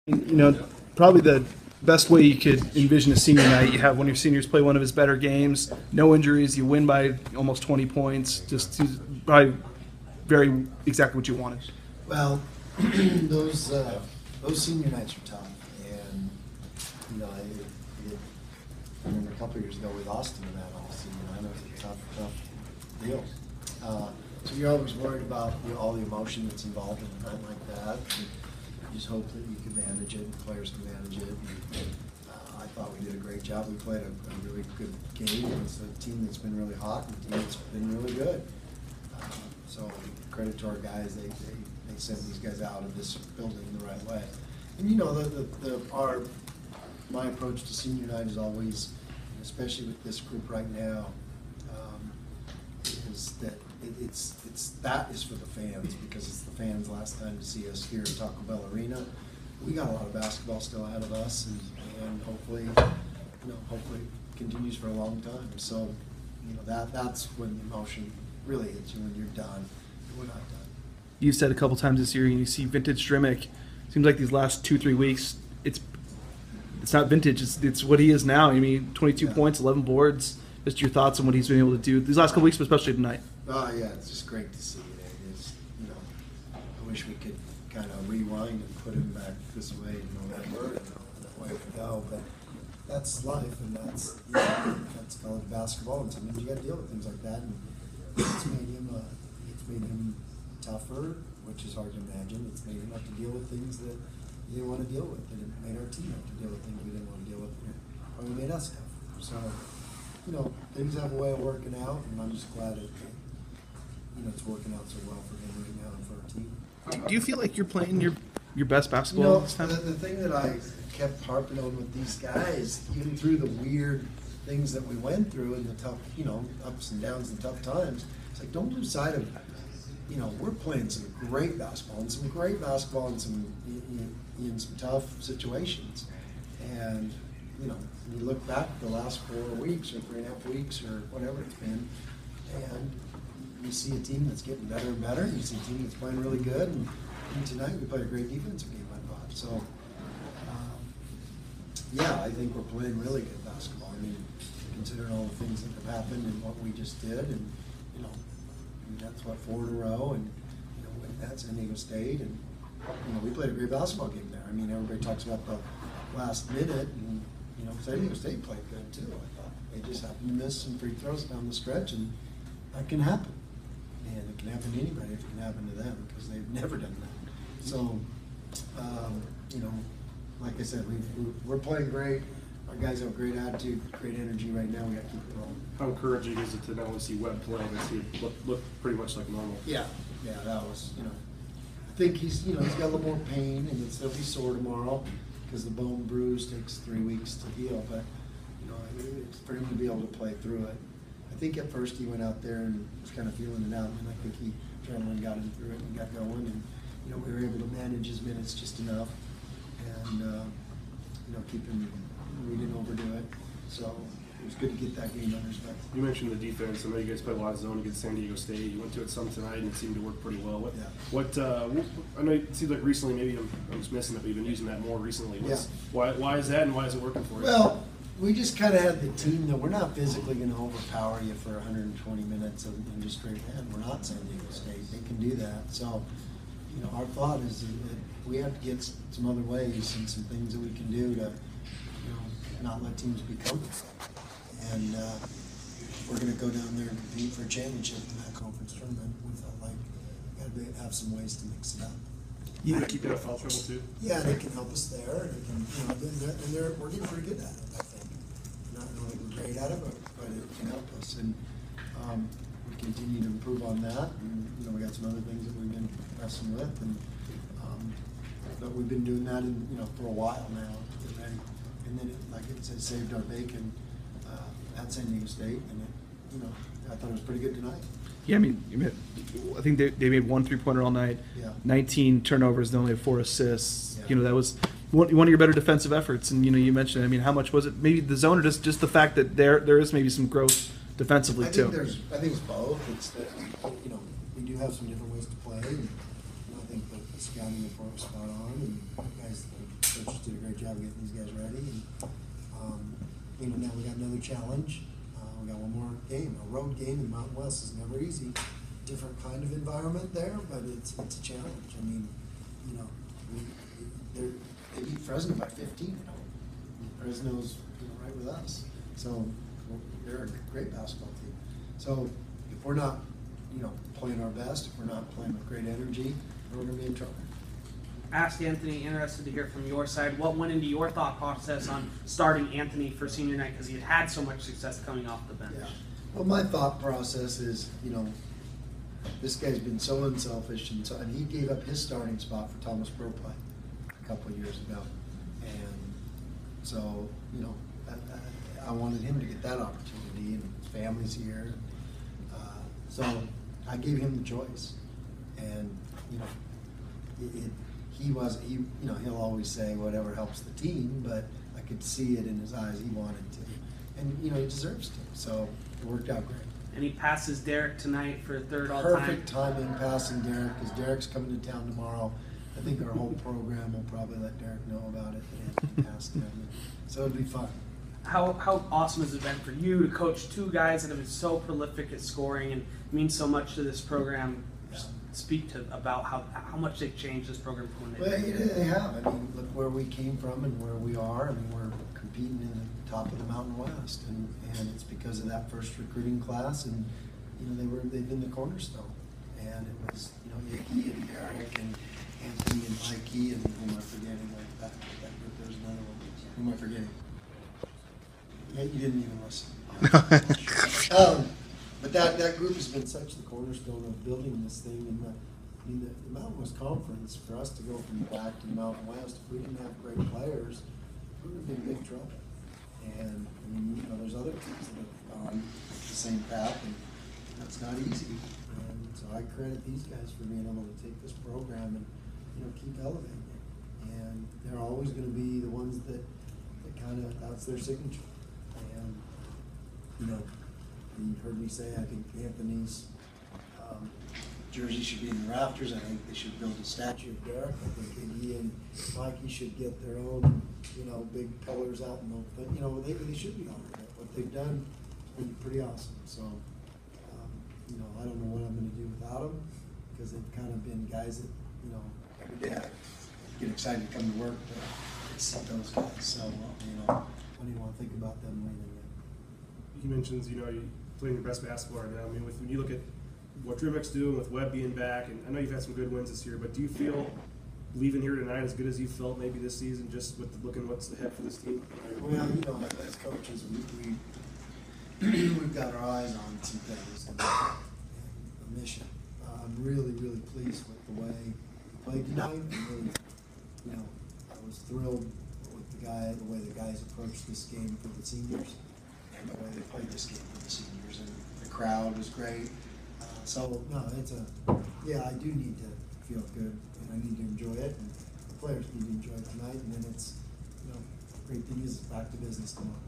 Probably the best way you could envision a senior night. You have one of your seniors play one of his better games, no injuries, you win by almost 20 points. Just probably very exactly what you wanted. Well, those senior nights are tough, and I remember a couple of years ago we lost him in that all senior night. It was a tough deal. So you're always worried about all the emotion that's involved in a night like that. And you just hope that you can manage it, and players can manage it. And, I thought we did a great job. We played a really good game. It's a team that's been really hot and a team that's been really good. So credit to our guys. They sent these guys out of this building the right way. And my approach to senior night is always, especially with this group right now, is that that is for the fans, because it's the fans' last time to see us here at Taco Bell Arena. We got a lot of basketball still ahead of us, and hopefully it continues for a long time. So, that's when the emotion really hits you when you're done. We're not done. You said a couple times this year, you see vintage Drimmick. Seems like these last 2-3 weeks, it's not vintage. It's what he is now. 22 points, 11 boards. Just your thoughts on what he's been able to do these last couple weeks, but especially tonight. Oh yeah, it's just great to see it. It is, I wish we could kind of rewind and put him back this way, that way we go. But that's life, and that's college basketball, and sometimes you got to deal with things like that. And it's made him tougher, which is hard to imagine. It's made him have to deal with things that he didn't want to deal with, and it made our team have to deal with things we didn't want to deal with. And it probably made us tougher. So, things have a way of working out, and I'm just glad it's working out so well for him right now and for our team. Do you feel like you're playing your best basketball this time? The thing that I kept harping on with these guys, even through the weird things that we went through and the tough, ups and downs and tough times, it's like, don't lose sight of, we're playing some great basketball and in some tough situations. And, you look back the last 4 weeks or 3.5 weeks or whatever it's been, and you see a team that's getting better and better. You see a team that's playing really good, and tonight we played a great defensive game, I thought. So, I think we're playing really good basketball. Considering all the things that have happened and what we just did, and that's 4 in a row, and that's San Diego State, and we played a great basketball game there. Everybody talks about the last minute, and San Diego State played good too. I thought they just happened to miss some free throws down the stretch, and that can happen. And it can happen to anybody if it can happen to them, because they've never done that. So, like I said, we're playing great. Our guys have a great attitude, great energy right now. We got to keep it rolling. How encouraging is it to not only see Webb play, but see it look pretty much like normal? Yeah, that was, I think he's got a little more pain, and he'll be sore tomorrow because the bone bruise takes 3 weeks to heal. But, it's for him to be able to play through it. I think at first he went out there and was kind of feeling it out, and I think adrenaline got him through it and got going, and we were able to manage his minutes just enough, and keep him. We didn't overdo it, so it was good to get that game under his belt. You mentioned the defense. I know you guys played a lot of zone against San Diego State. You went to it some tonight, and it seemed to work pretty well. I know it seems like recently, maybe I'm just missing it, but you've been using that more recently. Why is that, and why is it working for you? Well, we just kind of had the team that we're not physically going to overpower you for 120 minutes and just straight ahead. We're not San Diego State. They can do that. So, our thought is that we have to get some other ways and some things that we can do to, not let teams be comfortable. And we're going to go down there and compete for a championship in that conference tournament. We felt like we got to have some ways to mix it up. Yeah, keep it up foul trouble too. Yeah, they can help us there. They can, we're getting pretty good at it, I think. Not really great at it, but it can help us. And we continue to improve on that. And, we got some other things that we've been messing with. And but we've been doing that for a while now. And then, like it said, saved our bacon at San Diego State, and I thought it was pretty good tonight. Yeah, I think they made 1 3-pointer all night. Yeah. 19 turnovers, they only had 4 assists. Yeah. That was one of your better defensive efforts. And you mentioned, how much was it? Maybe the zone, or just the fact that there is maybe some growth defensively too. I think it's both. It's that we do have some different ways to play. And I think that the scouting report was spot on, and guys, the job getting these guys ready. And, now we got another challenge. We got one more game, a road game in Mountain West is never easy. Different kind of environment there, but it's a challenge. I mean, they beat Fresno by 15 at home. Fresno's right with us, so they're a great basketball team. So if we're not, playing our best, if we're not playing with great energy, we're going to be in trouble. Asked Anthony, interested to hear from your side, what went into your thought process on starting Anthony for senior night, because he had so much success coming off the bench? Yeah. Well, my thought process is, this guy's been so unselfish, and he gave up his starting spot for Thomas Burplay a couple of years ago. And so, I wanted him to get that opportunity, and his family's here. So I gave him the choice. And, he'll always say whatever helps the team, but I could see it in his eyes he wanted to. And, he deserves to. So it worked out great. And he passes Derek tonight for a third all-time. Perfect timing passing Derek, because Derek's coming to town tomorrow. I think our whole program will probably let Derek know about it and pass him. So it'll be fun. How awesome has it been for you to coach two guys that have been so prolific at scoring and mean so much to this program? Just speak about how much they've changed this program from when Well, they have. I mean, look where we came from and where we are. I mean, we're competing in the top of the Mountain West, and it's because of that first recruiting class, and they've been the cornerstone. And it was Icky and Derek and Anthony and Mikey and who am I forgetting? Like that group. There's another one. Who am I forgetting? Yeah, you didn't even listen. But that group has been such the cornerstone of building this thing. And the Mountain West Conference, for us to go from back to the Mountain West, if we didn't have great players, we would have been in big trouble. And there's other teams that have gone the same path, and that's not easy. And so I credit these guys for being able to take this program and keep elevating it. And they're always going to be the ones that kind of, that's their signature. And you heard me say I think Anthony's jersey should be in the rafters. I think they should build a statue of Derek. I think he and Mikey should get their own, big pillars out in the, they should be on it. What they've done has been pretty awesome. So, I don't know what I'm going to do without them, because they've kind of been guys that, every day I get excited to come to work to see those guys. So, what do you want to think about them leaving it? He mentions, you're playing your best basketball right now. I mean, when you look at what Drimick's doing with Webb being back, and I know you've had some good wins this year, but do you feel leaving here tonight as good as you felt maybe this season, just with looking what's ahead for this team? Well, as coaches, we've got our eyes on some things and a mission. I'm really, really pleased with the way we played tonight. I'm really, I was thrilled with the way the guys approached this game for the seniors, and the way they played this game for the seniors, and the crowd was great. I do need to feel good, and I need to enjoy it, and the players need to enjoy it tonight, and then it's, great thing is back to business tomorrow.